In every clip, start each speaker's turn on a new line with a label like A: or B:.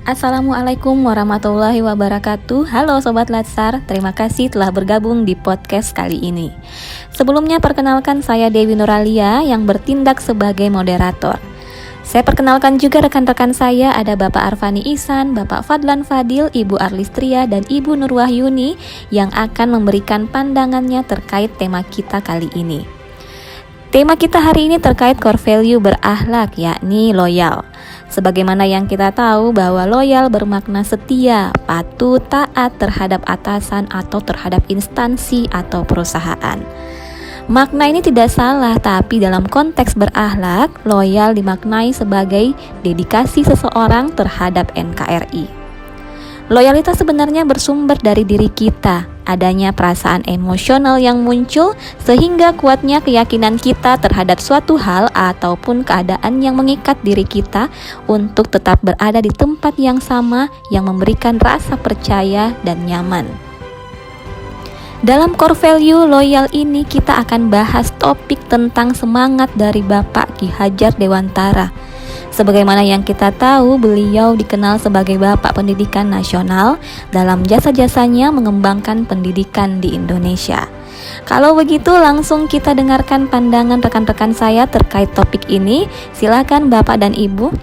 A: Assalamualaikum warahmatullahi wabarakatuh. Halo Sobat Latsar, terima kasih telah bergabung di podcast kali ini. Sebelumnya perkenalkan saya Dewi Nuralia yang bertindak sebagai moderator. Saya perkenalkan juga rekan-rekan saya, ada Bapak Arfani Ihsan, Bapak Fadlan Fadil, Ibu Arlistria, dan Ibu Nur Wahyuni yang akan memberikan pandangannya terkait tema kita kali ini. Tema kita hari ini terkait core value berakhlak, yakni loyal. Sebagaimana yang kita tahu bahwa loyal bermakna setia, patuh, taat terhadap atasan atau terhadap instansi atau perusahaan. Makna ini tidak salah, tapi dalam konteks berakhlak, loyal dimaknai sebagai dedikasi seseorang terhadap NKRI. Loyalitas sebenarnya bersumber dari diri kita, adanya perasaan emosional yang muncul sehingga kuatnya keyakinan kita terhadap suatu hal ataupun keadaan yang mengikat diri kita untuk tetap berada di tempat yang sama yang memberikan rasa percaya dan nyaman. Dalam core value loyal ini kita akan bahas topik tentang semangat dari Bapak Ki Hajar Dewantara. Sebagaimana yang kita tahu, beliau dikenal sebagai Bapak Pendidikan Nasional dalam jasa-jasanya mengembangkan pendidikan di Indonesia. Kalau begitu langsung kita dengarkan pandangan rekan-rekan saya terkait topik ini. Silakan Bapak dan Ibu.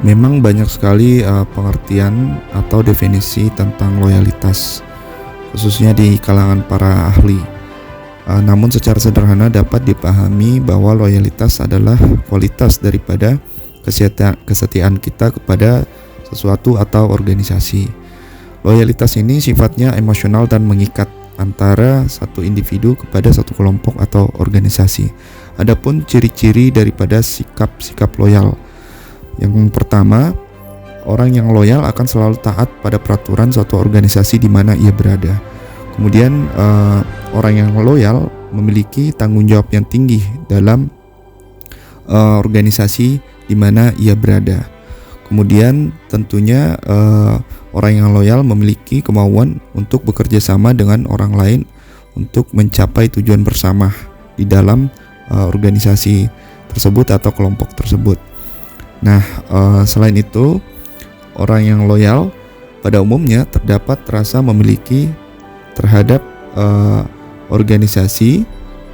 B: Memang banyak sekali pengertian atau definisi tentang loyalitas, khususnya di kalangan para ahli. Namun secara sederhana dapat dipahami bahwa loyalitas adalah kualitas daripada kesetiaan kita kepada sesuatu atau organisasi. Loyalitas ini sifatnya emosional dan mengikat antara satu individu kepada satu kelompok atau organisasi. Adapun ciri-ciri daripada sikap loyal. Yang pertama, orang yang loyal akan selalu taat pada peraturan suatu organisasi di mana ia berada. Kemudian orang yang loyal memiliki tanggung jawab yang tinggi dalam organisasi di mana ia berada. Kemudian tentunya orang yang loyal memiliki kemauan untuk bekerja sama dengan orang lain untuk mencapai tujuan bersama di dalam organisasi tersebut atau kelompok tersebut. Nah, selain itu, orang yang loyal pada umumnya terdapat rasa memiliki terhadap organisasi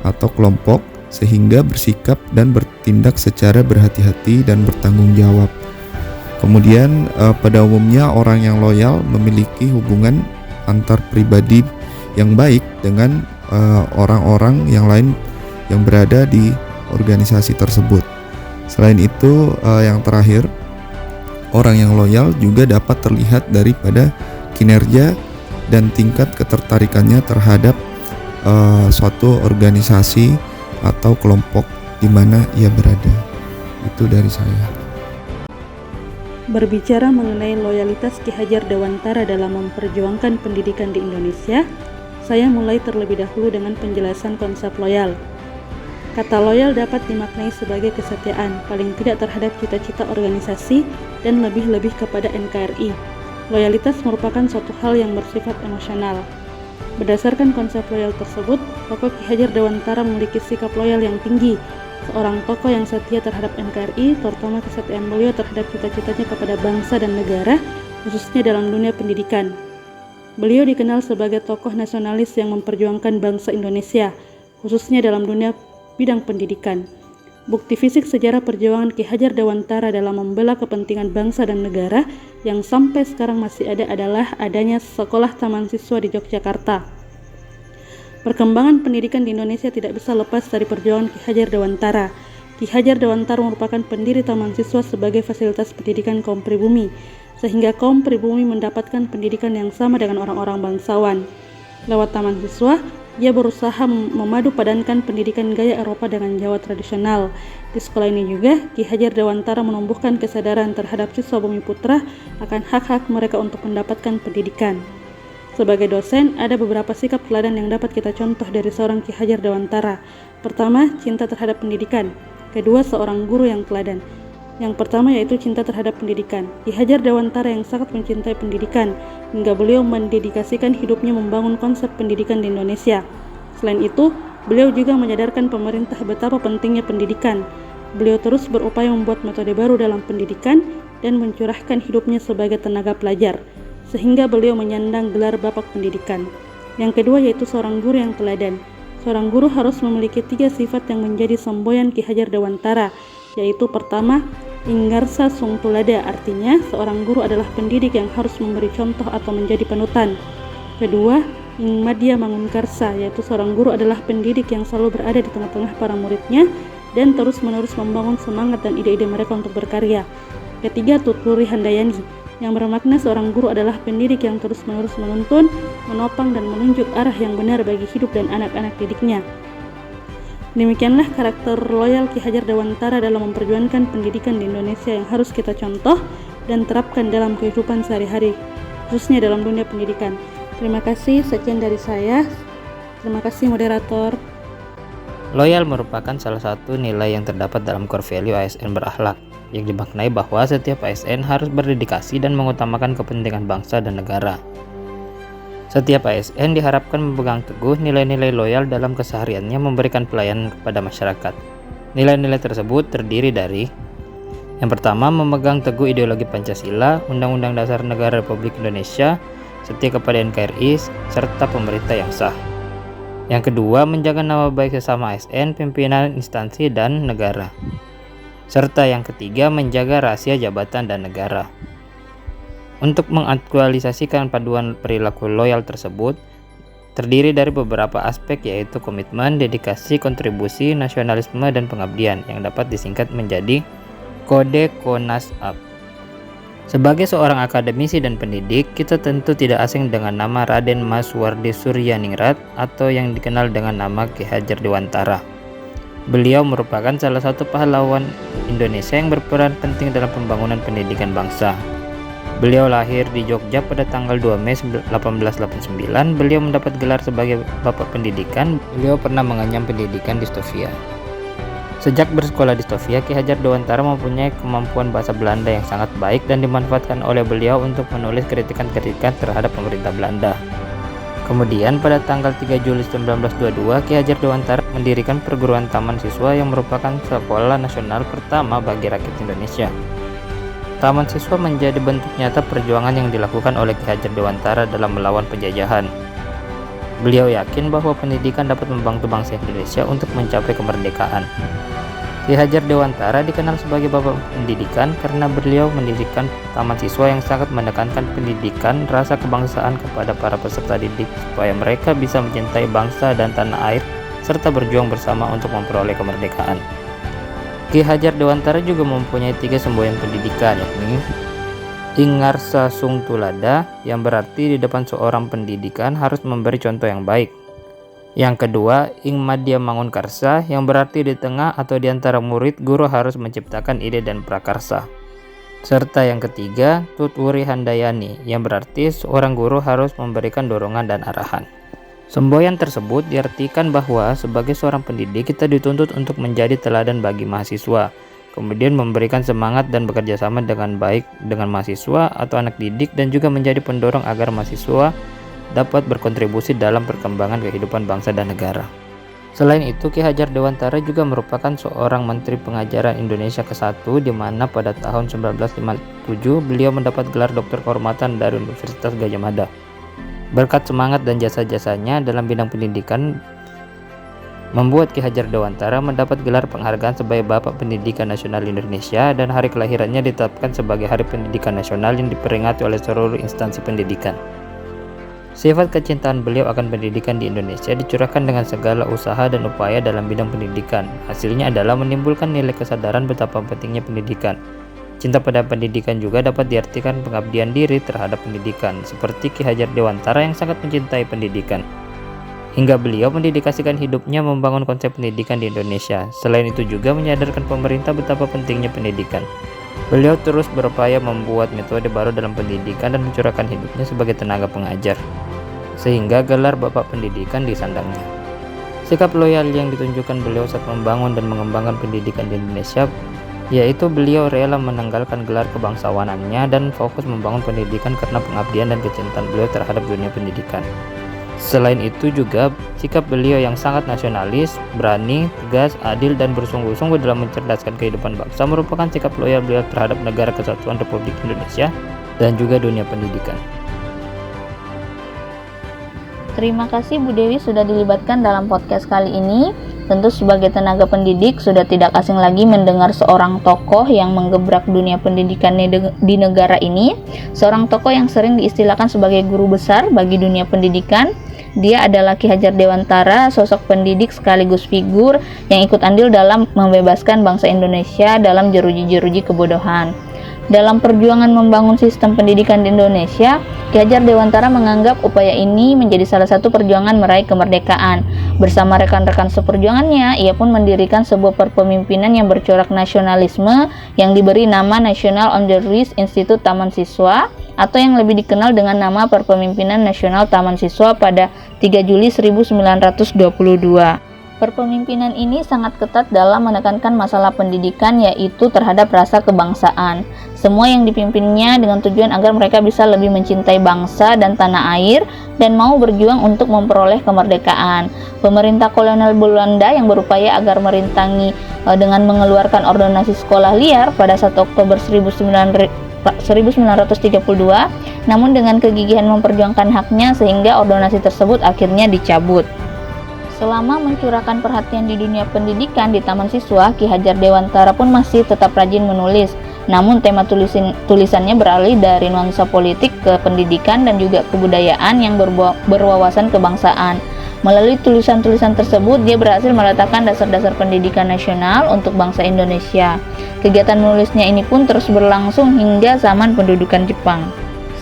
B: atau kelompok sehingga bersikap dan bertindak secara berhati-hati dan bertanggung jawab. Kemudian pada umumnya orang yang loyal memiliki hubungan antar pribadi yang baik dengan orang-orang yang lain yang berada di organisasi tersebut. Selain itu, yang terakhir, orang yang loyal juga dapat terlihat daripada kinerja dan tingkat ketertarikannya terhadap suatu organisasi atau kelompok di mana ia berada. Itu dari saya.
C: Berbicara mengenai loyalitas Ki Hajar Dewantara dalam memperjuangkan pendidikan di Indonesia, saya mulai terlebih dahulu dengan penjelasan konsep loyal. Kata loyal dapat dimaknai sebagai kesetiaan, paling tidak terhadap cita-cita organisasi dan lebih-lebih kepada NKRI. Loyalitas merupakan suatu hal yang bersifat emosional. Berdasarkan konsep loyal tersebut, tokoh Ki Hajar Dewantara memiliki sikap loyal yang tinggi. Seorang tokoh yang setia terhadap NKRI, terutama kesetiaan beliau terhadap cita-citanya kepada bangsa dan negara, khususnya dalam dunia pendidikan. Beliau dikenal sebagai tokoh nasionalis yang memperjuangkan bangsa Indonesia, khususnya dalam dunia bidang pendidikan. Bukti fisik sejarah perjuangan Ki Hajar Dewantara dalam membela kepentingan bangsa dan negara yang sampai sekarang masih ada adalah adanya sekolah taman siswa di Yogyakarta. Perkembangan pendidikan di Indonesia tidak bisa lepas dari perjuangan Ki Hajar Dewantara. Ki Hajar Dewantara merupakan pendiri taman siswa sebagai fasilitas pendidikan kaum pribumi, sehingga kaum pribumi mendapatkan pendidikan yang sama dengan orang-orang bangsawan. Lewat taman siswa, ia berusaha memadu padankan pendidikan gaya Eropa dengan Jawa tradisional. Di sekolah ini juga, Ki Hajar Dewantara menumbuhkan kesadaran terhadap siswa Bumi Putra akan hak-hak mereka untuk mendapatkan pendidikan. Sebagai dosen, ada beberapa sikap teladan yang dapat kita contoh dari seorang Ki Hajar Dewantara. Pertama, cinta terhadap pendidikan. Kedua, seorang guru yang teladan. Yang pertama yaitu cinta terhadap pendidikan. Ki Hajar Dewantara yang sangat mencintai pendidikan, hingga beliau mendedikasikan hidupnya membangun konsep pendidikan di Indonesia. Selain itu, beliau juga menyadarkan pemerintah betapa pentingnya pendidikan. Beliau terus berupaya membuat metode baru dalam pendidikan dan mencurahkan hidupnya sebagai tenaga pelajar, sehingga beliau menyandang gelar Bapak Pendidikan. Yang kedua yaitu seorang guru yang teladan. Seorang guru harus memiliki 3 sifat yang menjadi semboyan Ki Hajar Dewantara, yaitu pertama, Inggarsa Sung Tulada, artinya seorang guru adalah pendidik yang harus memberi contoh atau menjadi panutan. Kedua, Ingmadya Mangunkarsa, yaitu seorang guru adalah pendidik yang selalu berada di tengah-tengah para muridnya dan terus-menerus membangun semangat dan ide-ide mereka untuk berkarya. Ketiga, Tuturi Handayani, yang bermakna seorang guru adalah pendidik yang terus-menerus menuntun, menopang dan menunjuk arah yang benar bagi hidup dan anak-anak didiknya. Demikianlah karakter loyal Ki Hajar Dewantara dalam memperjuangkan pendidikan di Indonesia yang harus kita contoh dan terapkan dalam kehidupan sehari-hari, khususnya dalam dunia pendidikan. Terima kasih, sekian dari saya. Terima kasih moderator.
D: Loyal merupakan salah satu nilai yang terdapat dalam core value ASN berakhlak, yang dimaknai bahwa setiap ASN harus berdedikasi dan mengutamakan kepentingan bangsa dan negara. Setiap ASN diharapkan memegang teguh nilai-nilai loyal dalam kesehariannya memberikan pelayanan kepada masyarakat. Nilai-nilai tersebut terdiri dari: yang pertama, memegang teguh ideologi Pancasila, Undang-Undang Dasar Negara Republik Indonesia, setia kepada NKRI, serta pemerintah yang sah. Yang kedua, menjaga nama baik sesama ASN, pimpinan instansi dan negara. Serta yang ketiga, menjaga rahasia jabatan dan negara. Untuk mengaktualisasikan paduan perilaku loyal tersebut, terdiri dari beberapa aspek yaitu komitmen, dedikasi, kontribusi, nasionalisme, dan pengabdian yang dapat disingkat menjadi Kode Konasab. Sebagai seorang akademisi dan pendidik, kita tentu tidak asing dengan nama Raden Mas Wardi Suryaningrat atau yang dikenal dengan nama Ki Hajar Dewantara. Beliau merupakan salah satu pahlawan Indonesia yang berperan penting dalam pembangunan pendidikan bangsa. Beliau lahir di Jogja pada tanggal 2 Mei 1889. Beliau mendapat gelar sebagai Bapak Pendidikan. Beliau pernah mengenyam pendidikan di Stovia. Sejak bersekolah di Stovia, Ki Hajar Dewantara mempunyai kemampuan bahasa Belanda yang sangat baik dan dimanfaatkan oleh beliau untuk menulis kritikan-kritikan terhadap pemerintah Belanda. Kemudian pada tanggal 3 Juli 1922, Ki Hajar Dewantara mendirikan perguruan taman siswa yang merupakan sekolah nasional pertama bagi rakyat Indonesia. Taman siswa menjadi bentuk nyata perjuangan yang dilakukan oleh Ki Hajar Dewantara dalam melawan penjajahan. Beliau yakin bahwa pendidikan dapat membantu bangsa Indonesia untuk mencapai kemerdekaan. Ki Hajar Dewantara dikenal sebagai Bapak Pendidikan karena beliau mendirikan taman siswa yang sangat menekankan pendidikan rasa kebangsaan kepada para peserta didik supaya mereka bisa mencintai bangsa dan tanah air serta berjuang bersama untuk memperoleh kemerdekaan. Ki Hajar Dewantara juga mempunyai 3 semboyan pendidikan, yakni Inggarsa Sung Tulada, yang berarti di depan seorang pendidikan harus memberi contoh yang baik. Yang kedua, Ingmadya Mangunkarsa, yang berarti di tengah atau di antara murid, guru harus menciptakan ide dan prakarsa. Serta yang ketiga, Tuturi Handayani, yang berarti seorang guru harus memberikan dorongan dan arahan. Semboyan tersebut diartikan bahwa sebagai seorang pendidik kita dituntut untuk menjadi teladan bagi mahasiswa, kemudian memberikan semangat dan bekerja sama dengan baik dengan mahasiswa atau anak didik, dan juga menjadi pendorong agar mahasiswa dapat berkontribusi dalam perkembangan kehidupan bangsa dan negara. Selain itu, Ki Hajar Dewantara juga merupakan seorang Menteri Pengajaran Indonesia ke-1, di mana pada tahun 1957 beliau mendapat gelar doktor kehormatan dari Universitas Gadjah Mada. Berkat semangat dan jasa-jasanya dalam bidang pendidikan, membuat Ki Hajar Dewantara mendapat gelar penghargaan sebagai Bapak Pendidikan Nasional Indonesia, dan hari kelahirannya ditetapkan sebagai Hari Pendidikan Nasional yang diperingati oleh seluruh instansi pendidikan. Sifat kecintaan beliau akan pendidikan di Indonesia dicurahkan dengan segala usaha dan upaya dalam bidang pendidikan. Hasilnya adalah menimbulkan nilai kesadaran betapa pentingnya pendidikan. Cinta pada pendidikan juga dapat diartikan pengabdian diri terhadap pendidikan, seperti Ki Hajar Dewantara yang sangat mencintai pendidikan, hingga beliau mendedikasikan hidupnya membangun konsep pendidikan di Indonesia. Selain itu juga menyadarkan pemerintah betapa pentingnya pendidikan. Beliau terus berupaya membuat metode baru dalam pendidikan dan mencurahkan hidupnya sebagai tenaga pengajar, sehingga gelar Bapak Pendidikan disandangnya. Sikap loyal yang ditunjukkan beliau saat membangun dan mengembangkan pendidikan di Indonesia, yaitu beliau rela menanggalkan gelar kebangsawanannya dan fokus membangun pendidikan karena pengabdian dan kecintaan beliau terhadap dunia pendidikan. Selain itu juga sikap beliau yang sangat nasionalis, berani, tegas, adil, dan bersungguh-sungguh dalam mencerdaskan kehidupan bangsa merupakan sikap loyal beliau terhadap Negara Kesatuan Republik Indonesia dan juga dunia pendidikan.
A: Terima kasih Bu Dewi sudah dilibatkan dalam podcast kali ini. Tentu sebagai tenaga pendidik sudah tidak asing lagi mendengar seorang tokoh yang menggebrak dunia pendidikan di negara ini. Seorang tokoh yang sering diistilahkan sebagai guru besar bagi dunia pendidikan. Dia adalah Ki Hajar Dewantara, sosok pendidik sekaligus figur yang ikut andil dalam membebaskan bangsa Indonesia dalam jeruji-jeruji kebodohan. Dalam perjuangan membangun sistem pendidikan di Indonesia, Ki Hajar Dewantara menganggap upaya ini menjadi salah satu perjuangan meraih kemerdekaan. Bersama rekan-rekan seperjuangannya, ia pun mendirikan sebuah perpemimpinan yang bercorak nasionalisme yang diberi nama National on the Rise Institute Taman Siswa, atau yang lebih dikenal dengan nama Perpemimpinan Nasional Taman Siswa pada 3 Juli 1922. Perpemimpinan ini sangat ketat dalam menekankan masalah pendidikan, yaitu terhadap rasa kebangsaan. Semua yang dipimpinnya dengan tujuan agar mereka bisa lebih mencintai bangsa dan tanah air dan mau berjuang untuk memperoleh kemerdekaan. Pemerintah kolonial Belanda yang berupaya agar merintangi dengan mengeluarkan ordonasi sekolah liar pada 1 Oktober 1932, namun dengan kegigihan memperjuangkan haknya sehingga ordonasi tersebut akhirnya dicabut. Selama mencurahkan perhatian di dunia pendidikan di Taman Siswa, Ki Hajar Dewantara pun masih tetap rajin menulis. Namun tema tulisannya beralih dari nuansa politik ke pendidikan dan juga kebudayaan yang berwawasan kebangsaan. Melalui tulisan-tulisan tersebut, dia berhasil meletakkan dasar-dasar pendidikan nasional untuk bangsa Indonesia. Kegiatan menulisnya ini pun terus berlangsung hingga zaman pendudukan Jepang.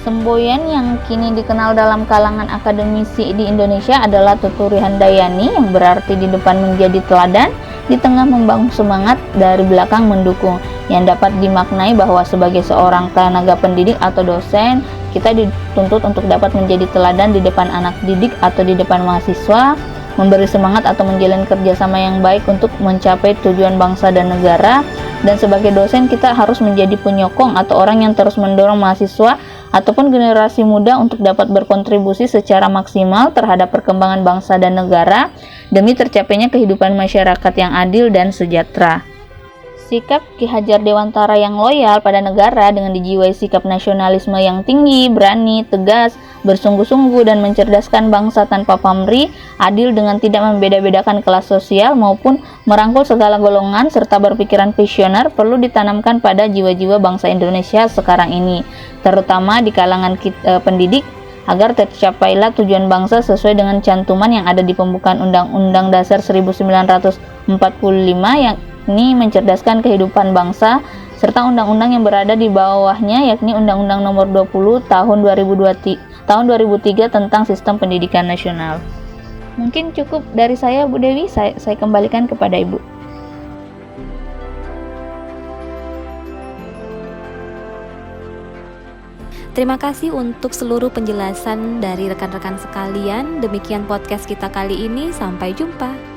A: Semboyan yang kini dikenal dalam kalangan akademisi di Indonesia adalah Tuturi Handayani, yang berarti di depan menjadi teladan, di tengah membangun semangat, dari belakang mendukung, yang dapat dimaknai bahwa sebagai seorang tenaga pendidik atau dosen, kita dituntut untuk dapat menjadi teladan di depan anak didik atau di depan mahasiswa, memberi semangat atau menjalin kerjasama yang baik untuk mencapai tujuan bangsa dan negara. Dan sebagai dosen, kita harus menjadi penyokong atau orang yang terus mendorong mahasiswa ataupun generasi muda untuk dapat berkontribusi secara maksimal terhadap perkembangan bangsa dan negara demi tercapainya kehidupan masyarakat yang adil dan sejahtera. Sikap Ki Hajar Dewantara yang loyal pada negara dengan dijiwai sikap nasionalisme yang tinggi, berani, tegas, bersungguh-sungguh dan mencerdaskan bangsa tanpa pamrih, adil dengan tidak membeda-bedakan kelas sosial maupun merangkul segala golongan serta berpikiran visioner perlu ditanamkan pada jiwa-jiwa bangsa Indonesia sekarang ini, terutama di kalangan pendidik, agar tercapailah tujuan bangsa sesuai dengan cantuman yang ada di pembukaan Undang-Undang Dasar 1945 yang ini mencerdaskan kehidupan bangsa, serta undang-undang yang berada di bawahnya, yakni Undang-Undang Nomor 20 Tahun 2003 tentang Sistem Pendidikan Nasional. Mungkin cukup dari saya, Bu Dewi. Saya kembalikan kepada Ibu.
E: Terima kasih untuk seluruh penjelasan dari rekan-rekan sekalian. Demikian podcast kita kali ini. Sampai jumpa.